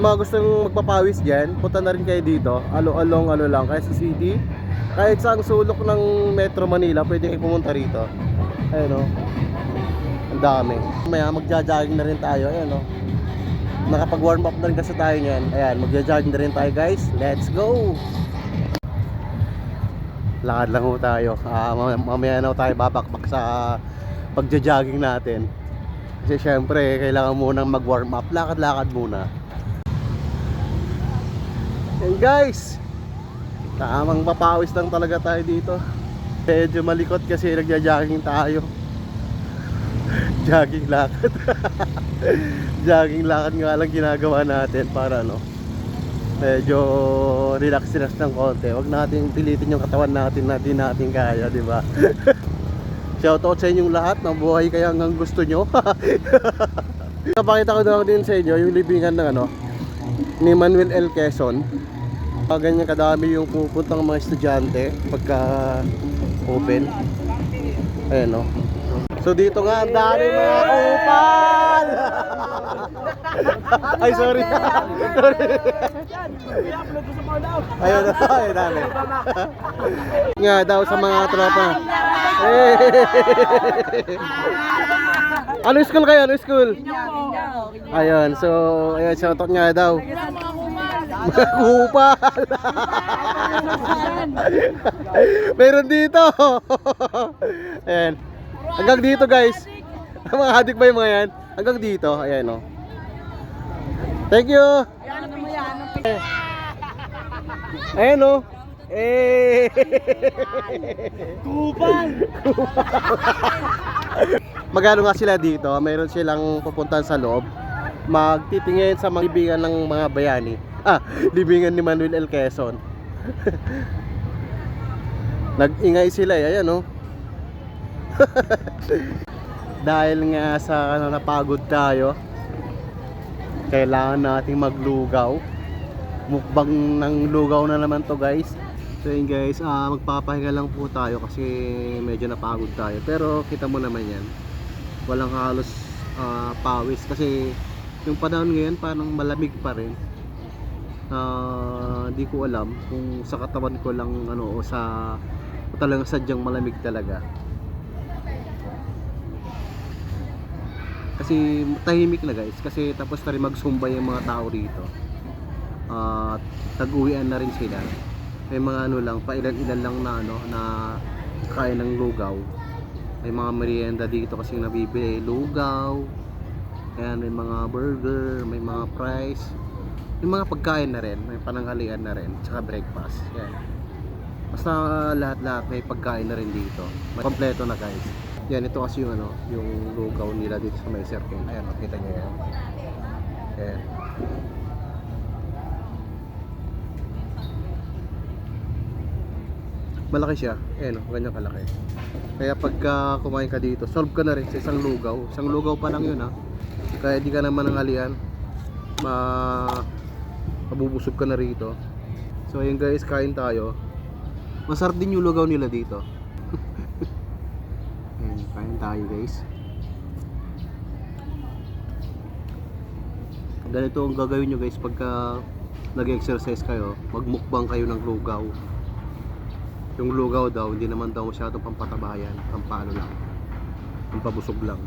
mga gustong magpapawis dyan, punta na rin kayo dito. Along ano lang, Quezon City. Kahit saang sulok ng Metro Manila, pwede kayo pumunta rito. Ayun o. Ang dami. Maya magja-jogging na rin tayo. Ayun o. Nakapag-warm up na rin kasi tayo nyan. Ayan, magja-jogging na rin tayo guys. Let's go! Lakad lang ho tayo. Mamaya na ho tayo babakbak sa pagja-jogging natin. Kasi syempre, kailangan munang mag-warm up. Lakad-lakad muna. And guys, tamang papawis lang talaga tayo dito. Medyo malikot kasi nagja-jogging tayo. Jogging lakad. Jogging lakad nga lang ginagawa natin para ano, medyo relax ng konti. Huwag nating pilitin yung katawan natin na di natin kaya, di ba? Shoutout sa inyong lahat, mabuhay kayo hanggang gusto nyo. Napakita ko na din sa inyo yung libingan ng ano, ni Manuel L. Quezon. Ganyan kadami yung pupuntang mga estudyante pagka open. Ayan o. So dito nga ang dami mga kupal. Ay sorry. Ayun, ay dami. Nga daw sa mga tropa. Ano school kayo? Ano school? Ayun, so ayun, shoutout nga daw. Mga kupal. Meron dito. Ayan. Hanggang dito guys. Mga hadik ba yung mga yan? Hanggang dito. Ayan o. Thank you. Ayan o. Kupal. Magano nga sila dito? Mayroon silang pupuntahan sa loob. Magtitingin sa mga libingan ng mga bayani. Libingan ni Manuel L. Quezon. Nag-ingay sila eh. Ayan o. Dahil nga sa ano, napagod tayo, kailangan nating maglugaw. Mukbang ng lugaw na naman to guys. So yun guys, magpapahinga lang po tayo kasi medyo napagod tayo. Pero kita mo naman yan, walang halos pawis kasi yung panahon ngayon parang malamig pa rin. Di ko alam kung sa katawan ko lang ano o sa talagang sadyang malamig talaga. Kasi tahimik na guys, kasi tapos na rin magsumba yung mga tao rito. Tag-uwian na rin sila. May mga ano lang, pailan-ilan lang na ano na kain ng lugaw. May mga merienda dito kasi nabibili lugaw. Ayan, may mga burger, may mga fries. May mga pagkain na rin, may pananghalian na rin, tsaka breakfast. Ayan. Basta lahat-lahat may pagkain na rin dito. May kompleto na guys. Yan, ito kasi yung ano, yung lugaw nila dito sa may circle. Ayan, makita nyo yan. Ayan. Malaki siya. Ayan, ganyan kalaki. Kaya pagka kumain ka dito, solve ka na rin sa isang lugaw. Isang lugaw pa lang yun ha. Kaya di ka naman nanghalian. Mabubusog ka na rito. So ayun guys, kain tayo. Masarap din yung lugaw nila dito. Kain tayo guys. Ganito ang gagawin nyo guys pagka nag-exercise kayo, magmukbang kayo ng lugaw. Yung lugaw daw, hindi naman daw masyadong pampatabayan, pampano lang, pampabusog lang.